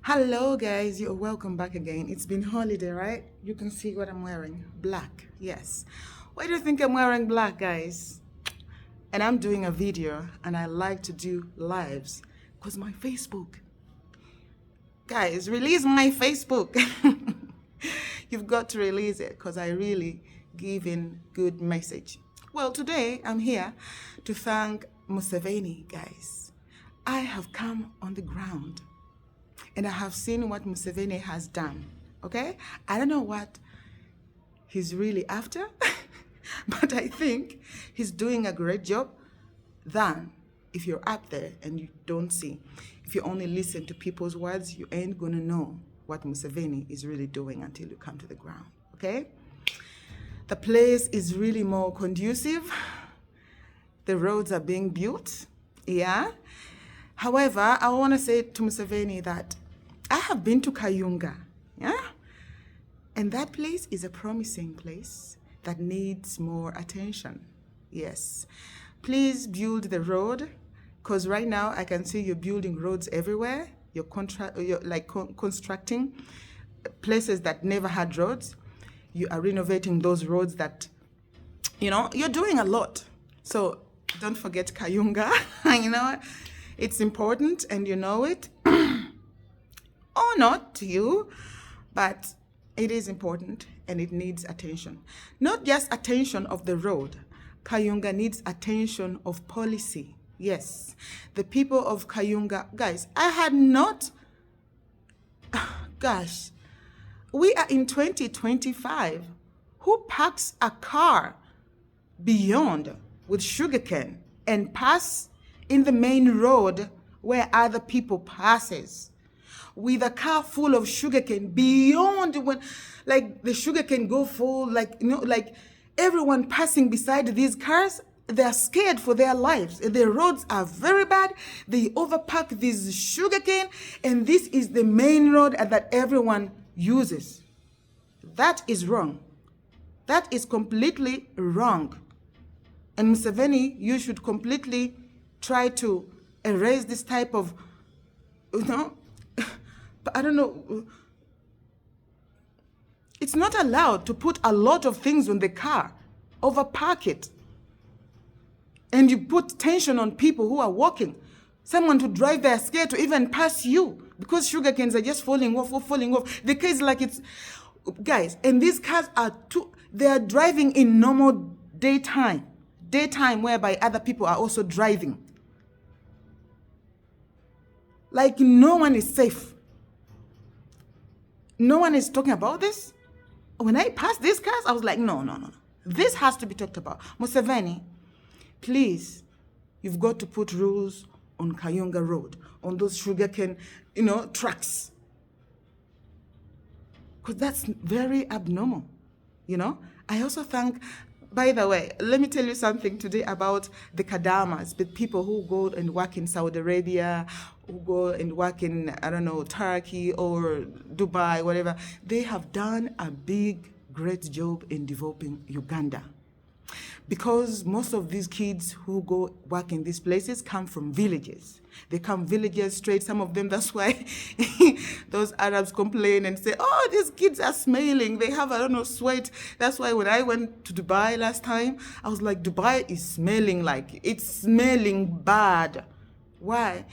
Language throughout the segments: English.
Hello guys, you're welcome back again. It's been holiday, right? You can see what I'm wearing. Black, yes. Why do you think I'm wearing black, guys? And I'm doing a video and I like to do lives because my Facebook. Guys, release my Facebook. You've got to release it because I really give in good message. Well, today I'm here to thank Museveni, guys. I have come on the ground and I have seen what Museveni has done, okay? I don't know what he's really after, but I think he's doing a great job than if you're up there and you don't see. If you only listen to people's words, you ain't gonna know what Museveni is really doing until you come to the ground, okay? The place is really more conducive. The roads are being built, yeah? However, I wanna say to Museveni that I have been to Kayunga, yeah? And that place is a promising place that needs more attention, yes. Please build the road, because right now I can see you're building roads everywhere. You're constructing places that never had roads. You are renovating those roads that, you're doing a lot. So don't forget Kayunga, it's important and you know it. Or not to you, but it is important and it needs attention. Not just attention of the road. Kayunga needs attention of policy. Yes, the people of Kayunga, guys, I had not, gosh, we are in 2025. Who parks a car beyond with sugarcane and pass in the main road where other people passes? With a car full of sugarcane beyond when, like the sugarcane go full, like everyone passing beside these cars, they're scared for their lives. The roads are very bad. They overpack this sugarcane, and this is the main road that everyone uses. That is wrong. That is completely wrong. And Museveni, you should completely try to erase this type of, but I don't know. It's not allowed to put a lot of things on the car, overpark it. And you put tension on people who are walking. Someone to drive their scared to even pass you because sugar canes are just falling off. The case like it's, guys, and these cars are they are driving in normal daytime whereby other people are also driving. Like no one is safe. No one is talking about this. When I passed these cars, I was like, no. This has to be talked about. Museveni, please, you've got to put rules on Kayunga Road, on those sugarcane, trucks. Because that's very abnormal, I also thank, by the way, let me tell you something today about the Kadamas, the people who go and work in Saudi Arabia, who go and work in, Turkey or Dubai, whatever. They have done a great job in developing Uganda. Because most of these kids who go work in these places come from villages. They come villages straight, some of them, that's why those Arabs complain and say, oh, these kids are smelling, they have, sweat. That's why when I went to Dubai last time, I was like, Dubai is smelling it's smelling bad. Why?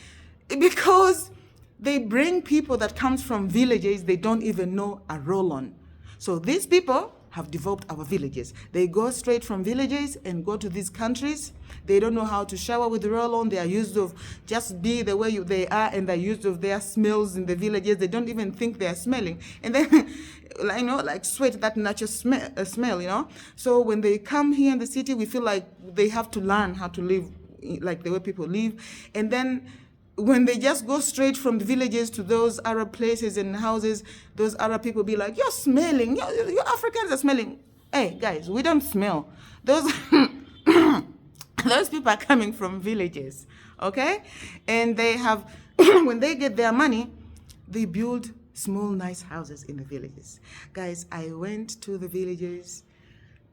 Because they bring people that comes from villages they don't even know a roll on. So these people have developed our villages. They go straight from villages and go to these countries. They don't know how to shower with roll-on. They are used of just be the way they are, and they're used of their smells in the villages. They don't even think they are smelling. And then, like sweat, that natural smell, So when they come here in the city, we feel like they have to learn how to live like the way people live. And then when they just go straight from the villages to those Arab places and houses, those Arab people be like, you're smelling, you Africans are smelling. Hey, guys, we don't smell. Those people are coming from villages, okay? And they have, when they get their money, they build small, nice houses in the villages. Guys, I went to the villages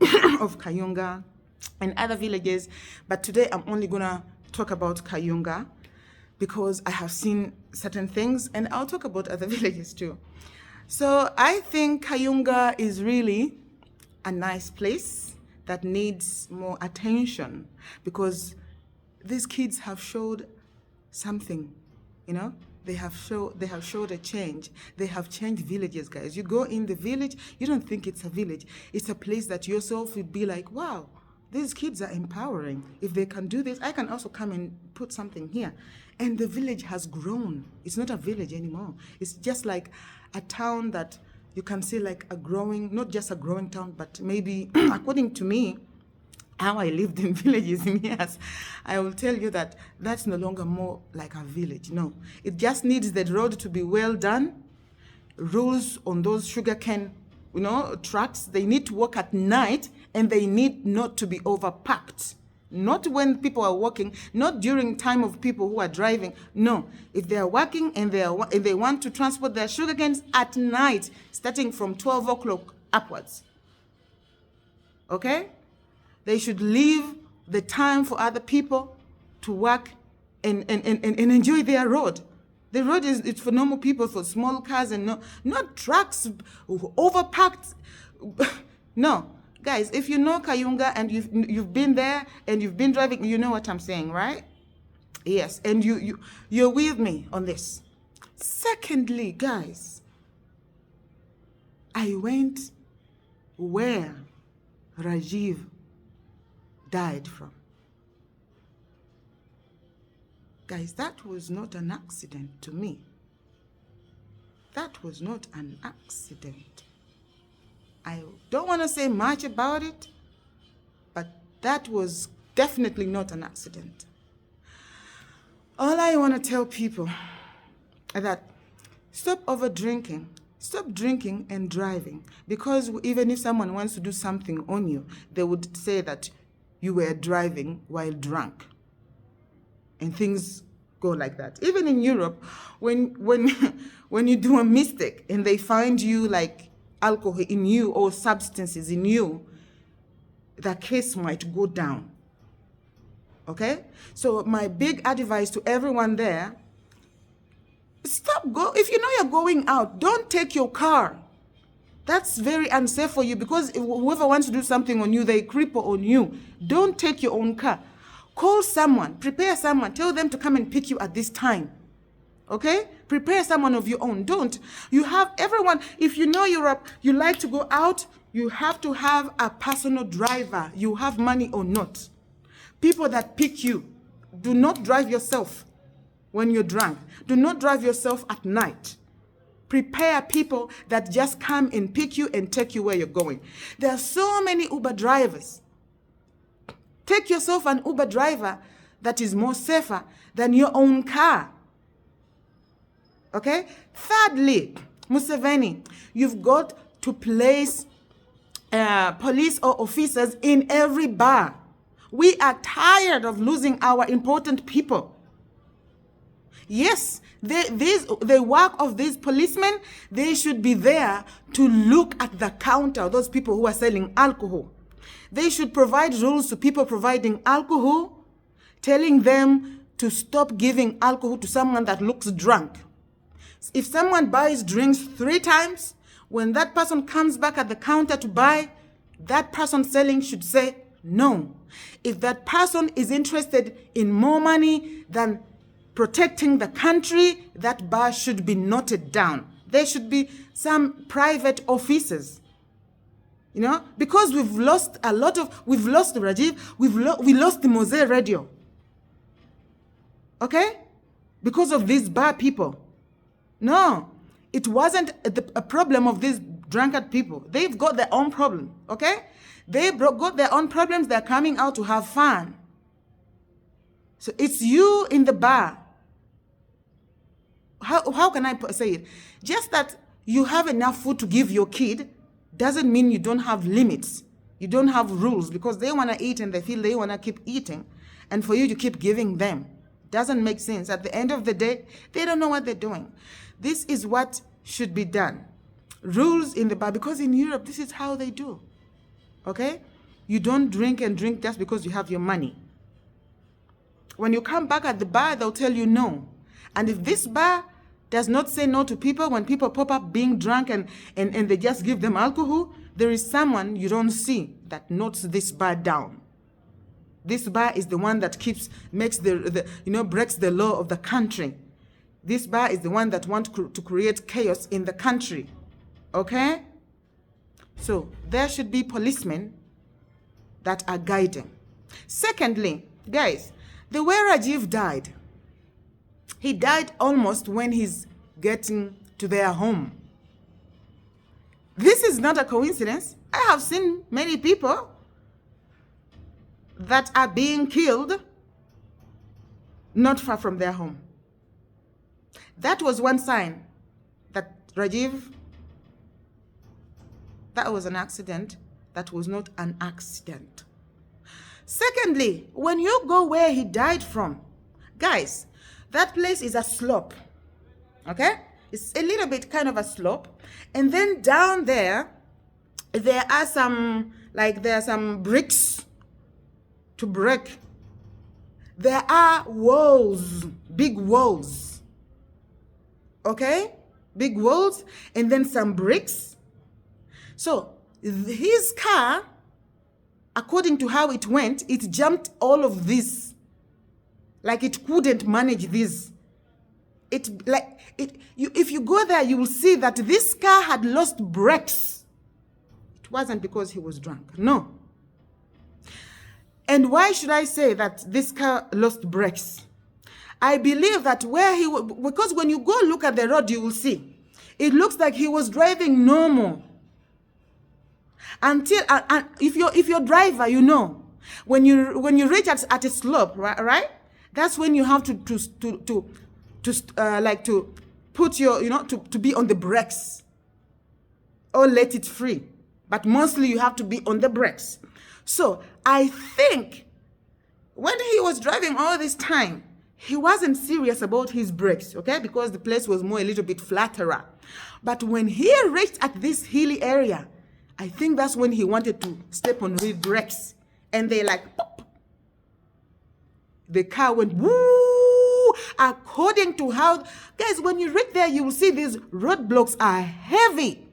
of Kayunga and other villages, but today I'm only gonna talk about Kayunga. because I have seen certain things, and I'll talk about other villages too. So I think Kayunga is really a nice place that needs more attention, because these kids have showed something, you know. They have showed a change. They have changed villages, guys. You go in the village, you don't think it's a village. It's a place that yourself would be like, wow, these kids are empowering. If they can do this, I can also come and put something here. And the village has grown. It's not a village anymore. It's just like a town that you can see like a growing, not just a growing town, but maybe, according to me, how I lived in villages in years, I will tell you that that's no longer more like a village. No, it just needs the road to be well done. Rules on those sugarcane, trucks, they need to work at night, and they need not to be overpacked. Not when people are working, not during time of people who are driving. No, if they are working and they want to transport their sugarcanes at night, starting from 12 o'clock upwards. Okay? They should leave the time for other people to work and enjoy their road. The road it's for normal people, for small cars, and not trucks overpacked. No, guys, if you know Kayunga and you've been there and you've been driving, you know what I'm saying, right? Yes, and you're with me on this. Secondly, guys, I went where Rajiv died from. Guys, that was not an accident to me. That was not an accident. I don't want to say much about it, but that was definitely not an accident. All I want to tell people is that stop over drinking. Stop drinking and driving, because even if someone wants to do something on you, they would say that you were driving while drunk. And things go like that. Even in Europe, when you do a mistake and they find you like alcohol in you or substances in you, the case might go down. Okay? So my big advice to everyone there, if you know you're going out, don't take your car. That's very unsafe for you, because whoever wants to do something on you, they cripple on you. Don't take your own car. Call someone, prepare someone, tell them to come and pick you at this time. Okay? Prepare someone of your own. Don't. You have everyone, if you know you like to go out, you have to have a personal driver. You have money or not. People that pick you. Do not drive yourself when you're drunk. Do not drive yourself at night. Prepare people that just come and pick you and take you where you're going. There are so many Uber drivers. Take yourself an Uber driver that is more safer than your own car. Okay? Thirdly, Museveni, you've got to place police or officers in every bar. We are tired of losing our important people. Yes, the work of these policemen, they should be there to look at the counter, those people who are selling alcohol. They should provide rules to people providing alcohol, telling them to stop giving alcohol to someone that looks drunk. If someone buys drinks 3 times, when that person comes back at the counter to buy, that person selling should say no. If that person is interested in more money than protecting the country, that bar should be noted down. There should be some private officers. Because we've lost Rajiv, we lost the Mose radio. Okay? Because of these bar people. No, it wasn't a problem of these drunkard people. They've got their own problem, okay? They've got their own problems. They're coming out to have fun. So it's you in the bar. How can I say it? Just that you have enough food to give your kid doesn't mean you don't have limits. You don't have rules, because they want to eat and they feel they want to keep eating. And for you to keep giving them doesn't make sense. At the end of the day, they don't know what they're doing. This is what should be done. Rules in the bar, because in Europe, this is how they do. Okay? You don't drink and drink just because you have your money. When you come back at the bar, they'll tell you no. And if this bar does not say no to people, when people pop up being drunk and they just give them alcohol, there is someone you don't see that notes this bar down. This bar is the one that breaks the law of the country. This bar is the one that wants to create chaos in the country. Okay? So there should be policemen that are guiding. Secondly, guys, the way Rajiv died, he died almost when he's getting to their home. This is not a coincidence. I have seen many people that are being killed not far from their home. That was one sign that Rajiv, that was an accident. That was not an accident. Secondly, when you go where he died from, guys, that place is a slope, okay? It's a little bit kind of a slope. And then down there are some bricks to break. There are walls, big walls, okay? Big walls, and then some bricks. So his car, according to how it went, it jumped all of this. Like it couldn't manage this. If you go there, you will see that this car had lost brakes. It wasn't because he was drunk, no. And why should I say that this car lost brakes? I believe that because when you go look at the road, you will see, it looks like he was driving normal. Until, if you're a driver, you know, when you reach at a slope, right? That's when you have to put your, to be on the brakes or let it free. But mostly you have to be on the brakes. So I think when he was driving all this time, he wasn't serious about his brakes, okay? Because the place was a little bit flatterer. But when he reached at this hilly area, I think that's when he wanted to step on real brakes. And they pop. The car went woo. According to how, guys, when you reach there, you will see these roadblocks are heavy.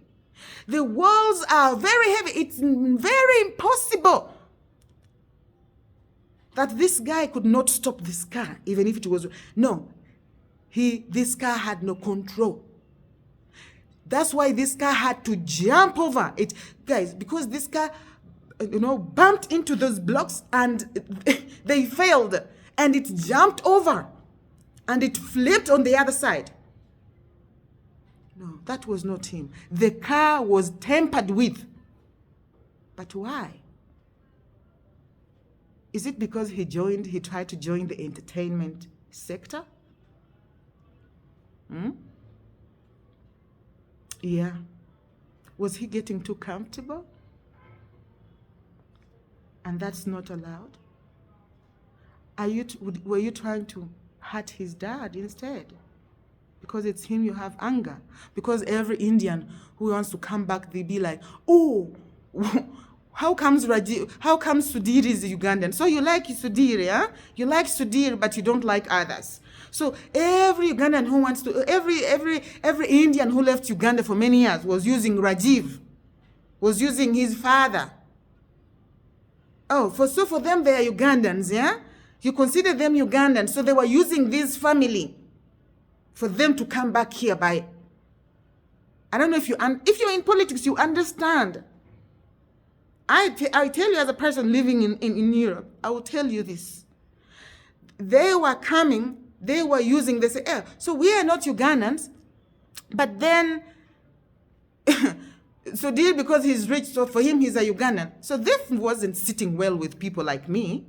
The walls are very heavy. It's very impossible that this guy could not stop this car, even if it was, no. This car had no control. That's why this car had to jump over it. Guys, because this car, bumped into those blocks and they failed. And it jumped over. And it flipped on the other side. No, that was not him. The car was tampered with. But why? Is it because he tried to join the entertainment sector? Yeah. Was he getting too comfortable? And that's not allowed? Were you trying to hurt his dad instead? Because it's him you have anger. Because every Indian who wants to come back, they be like, oh, how comes Sudhir is Ugandan? So you like Sudhir, yeah? You like Sudhir, but you don't like others. So every Ugandan who wants to, every Indian who left Uganda for many years was using Rajiv, was using his father. Oh, so for them they are Ugandans, yeah? You consider them Ugandans, so they were using this family for them to come back here by. I don't know if you're in politics, you understand. I tell you as a person living in Europe, I will tell you this. They were coming, they were using, they say, so we are not Ugandans, but then, so deal because he's rich, so for him he's a Ugandan. So this wasn't sitting well with people like me.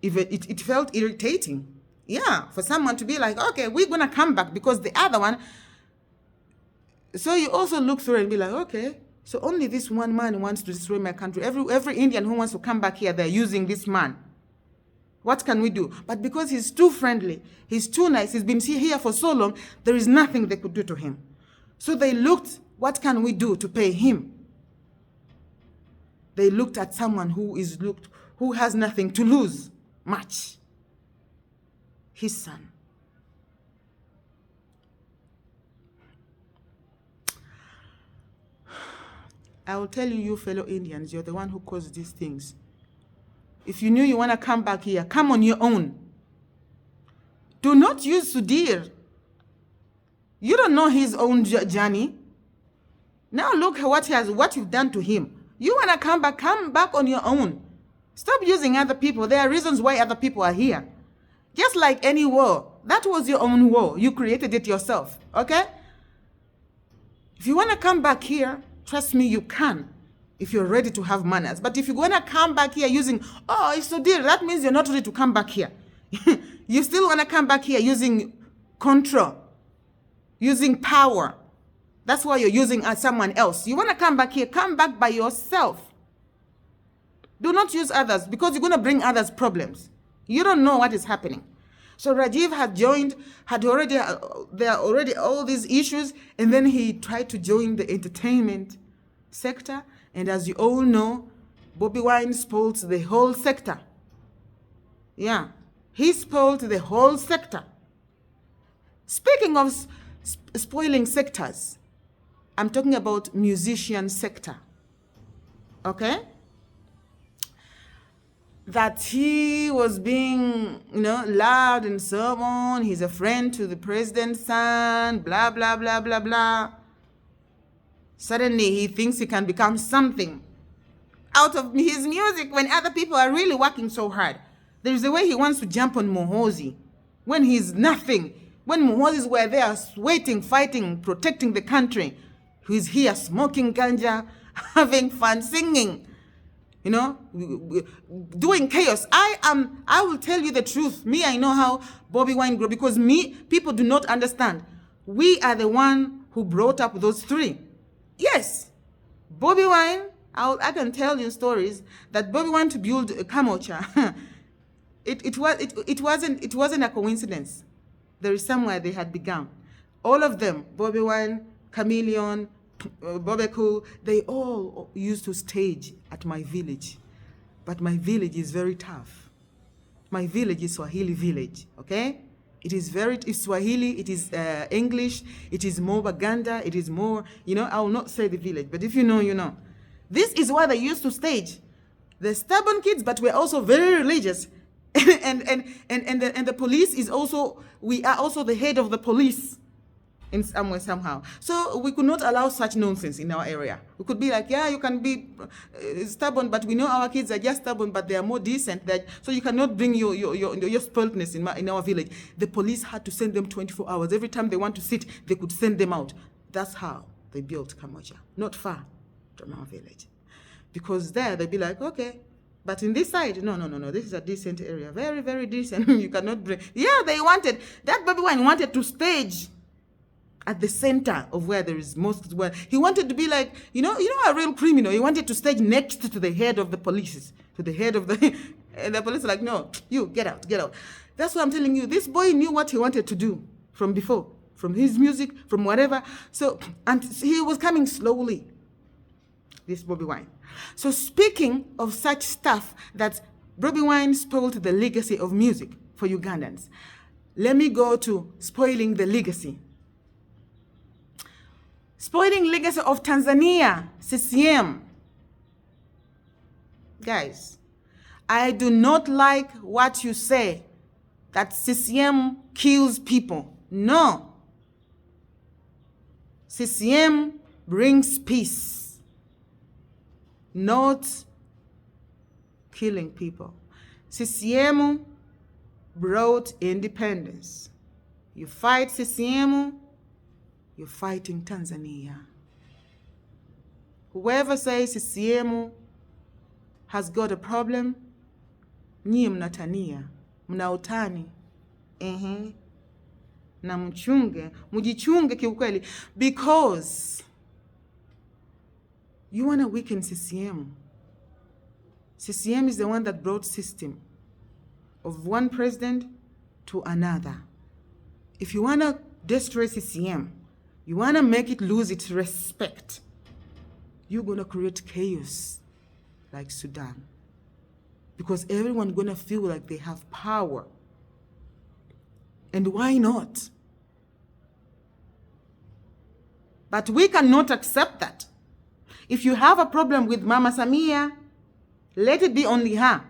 It felt irritating. Yeah, for someone to be like, okay, we're going to come back because the other one. So you also look through and be like, okay, so only this one man wants to destroy my country. Every Indian who wants to come back here, they're using this man. What can we do? But because he's too friendly, he's too nice, he's been here for so long, there is nothing they could do to him. So they looked, what can we do to pay him? They looked at someone who has nothing to lose much. his son. I will tell you, you fellow Indians, you're the one who caused these things. If you knew you want to come back here, come on your own. Do not use Sudhir. You don't know his own journey. Now look what you've done to him. You want to come back on your own. Stop using other people. There are reasons why other people are here. Just like any war, that was your own war. You created it yourself, okay? If you want to come back here, trust me, you can, if you're ready to have manners. But if you're going to come back here using, oh, it's so dear, that means you're not ready to come back here. You still want to come back here using control, using power. That's why you're using someone else. You want to come back here, come back by yourself. Do not use others, because you're going to bring others problems. You don't know what is happening. So Rajiv there are already all these issues, and then he tried to join the entertainment sector. And as you all know, Bobi Wine spoiled the whole sector. Yeah, he spoiled the whole sector. Speaking of spoiling sectors, I'm talking about musician sector, okay? That he was being, loud and so on. He's a friend to the president's son, blah, blah, blah, blah, blah. Suddenly he thinks he can become something out of his music when other people are really working so hard. There's a way he wants to jump on Muhoozi when he's nothing. When Muhoozis were there waiting, fighting, protecting the country, he's here smoking ganja, having fun, singing, doing chaos. I will tell you the truth. Me, I know how Bobi Wine grew, because people do not understand. We are the one who brought up those three. Yes, Bobi Wine, I can tell you stories that Bobi Wine to build Kamocha. It wasn't a coincidence. There is somewhere they had begun. All of them, Bobi Wine, Chameleon, Bobeku, they all used to stage at my village. But my village is very tough. My village is Swahili village, okay? It's Swahili, it is English, it is more Baganda, it is more, I will not say the village, but if you know, you know. This is why they used to stage. The stubborn kids, but we're also very religious. and the police is also, we are also the head of the police in some way, somehow. So we could not allow such nonsense in our area. We could be like, yeah, you can be stubborn, but we know our kids are just stubborn, but they are more decent. So you cannot bring your spoiledness in our village. The police had to send them 24 hours. Every time they want to sit, they could send them out. That's how they built Kamocha, not far from our village. Because there, they'd be like, okay, but in this side, no, this is a decent area, very, very decent. You cannot bring, yeah, that Bobi Wine wanted to stage at the center of where there is most, where he wanted to be like, a real criminal. He wanted to stage next to the head of the police, to the head of the, and the police are like, no, you, get out. That's what I'm telling you. This boy knew what he wanted to do from before, from his music, from whatever. So, and he was coming slowly, this Bobi Wine. So speaking of such stuff, that Bobi Wine spoiled the legacy of music for Ugandans, let me go to spoiling the legacy. Spoiling legacy of Tanzania, CCM. Guys, I do not like what you say, that CCM kills people. No. CCM brings peace, not killing people. CCM brought independence. You fight CCM, you're fighting Tanzania. Whoever says CCM has got a problem, nyie mnatania, mnautani. Na mujichunge kiukweli, because you want to weaken CCM. CCM is the one that brought system of one president to another. If you want to destroy CCM, you want to make it lose its respect, you're going to create chaos like Sudan. Because everyone's going to feel like they have power. And why not? But we cannot accept that. If you have a problem with Mama Samia, let it be only her.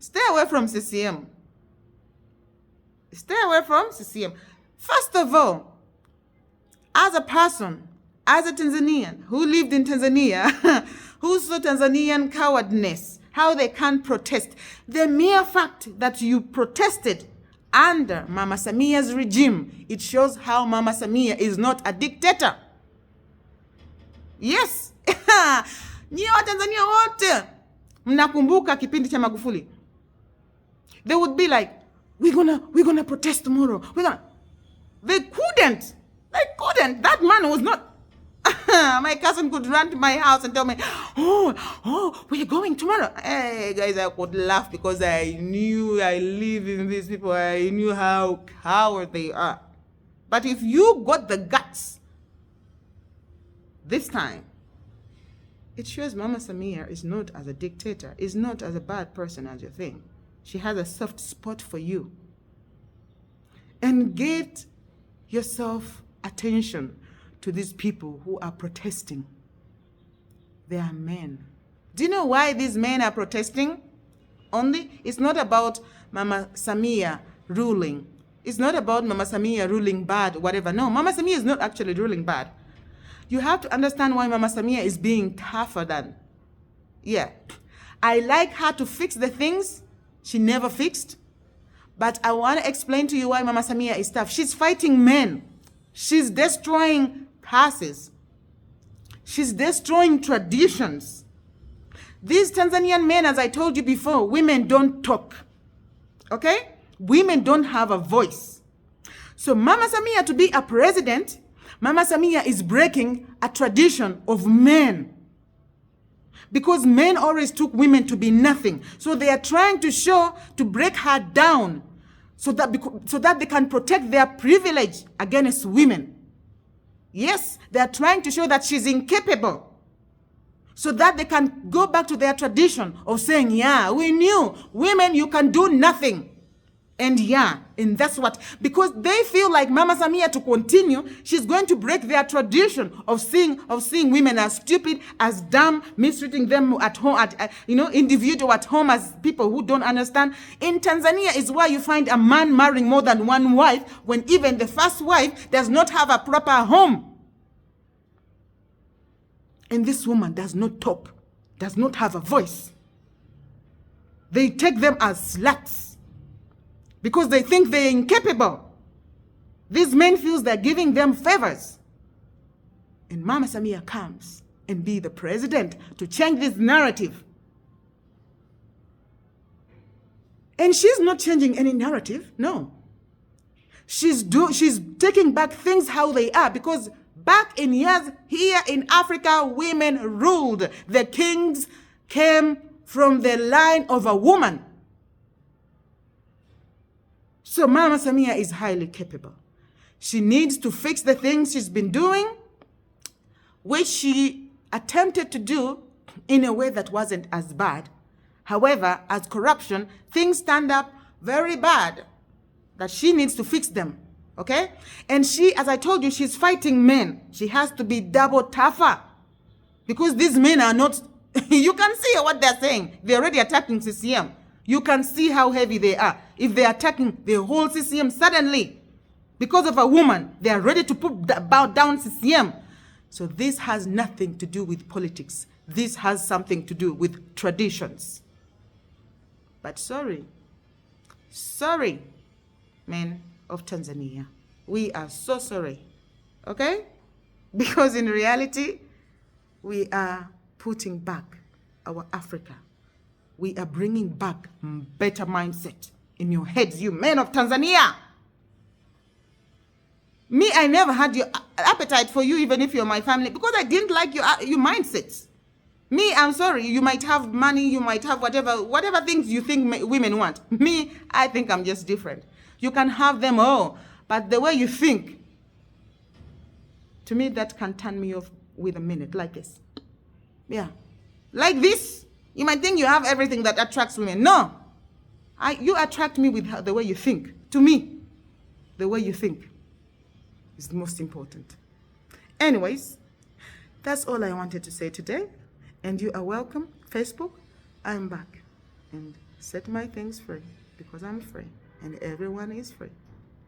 Stay away from CCM. Stay away from CCM. First of all, as a person, as a Tanzanian who lived in Tanzania, who saw Tanzanian cowardness, how they can't protest, the mere fact that you protested under Mama Samia's regime, it shows how Mama Samia is not a dictator. Yes. Nyie wa Tanzania wote mnakumbuka kipindi cha Magufuli. They would be like, we're gonna protest tomorrow. They couldn't. That man was not. My cousin could run to my house and tell me, oh, we're going tomorrow. Hey, guys, I could laugh because I knew I live in these people. I knew how coward they are. But if you got the guts this time, it shows Mama Samia is not as a dictator, is not as a bad person as you think. She has a soft spot for you. And get yourself attention to these people who are protesting. They are men. Do you know why these men are protesting? Only, it's not about Mama Samia ruling. It's not about Mama Samia ruling bad, whatever. No, Mama Samia is not actually ruling bad. You have to understand why Mama Samia is being tougher than. Yeah. I like her to fix the things she never fixed. But I want to explain to you why Mama Samia is tough. She's fighting men. She's destroying classes. She's destroying traditions. These Tanzanian men, as I told you before, women don't talk. Okay? Women don't have a voice. So Mama Samia to be a president, Mama Samia is breaking a tradition of men. Because men always took women to be nothing. So they are trying to break her down so that they can protect their privilege against women. Yes, they are trying to show that she's incapable so that they can go back to their tradition of saying, yeah, we knew women, you can do nothing. And yeah, and that's what, because they feel like Mama Samia to continue, she's going to break their tradition of seeing women as stupid, as dumb, mistreating them at home, individual at home as people who don't understand. In Tanzania is where you find a man marrying more than one wife when even the first wife does not have a proper home. And this woman does not talk, does not have a voice. They take them as sluts. Because they think they're incapable. These men feel they're giving them favors. And Mama Samia comes and be the president to change this narrative. And she's not changing any narrative, no. She's taking back things how they are, because back in years here in Africa, women ruled. The kings came from the line of a woman. So Mama Samia is highly capable. She needs to fix the things she's been doing, which she attempted to do in a way that wasn't as bad. However, as corruption, things stand up very bad, that she needs to fix them, okay? And she, as I told you, she's fighting men. She has to be double tougher, because these men are not, you can see what they're saying. They're already attacking CCM. You can see how heavy they are. If they're attacking the whole CCM suddenly, because of a woman, they are ready to bow down CCM. So this has nothing to do with politics. This has something to do with traditions. But sorry, men of Tanzania. We are so sorry, okay? Because in reality, we are putting back our Africa. We are bringing back better mindset in your heads, you men of Tanzania. Me, I never had your appetite for you, even if you're my family, because I didn't like your mindsets. Me, I'm sorry, you might have money, you might have whatever things you think women want. Me, I think I'm just different. You can have them all, but the way you think, to me, that can turn me off with a minute, like this. Yeah, like this. You might think you have everything that attracts women. No, you attract me with the way you think, to me. The way you think is the most important. Anyways, that's all I wanted to say today. And you are welcome. Facebook, I'm back. And set my things free because I'm free and everyone is free.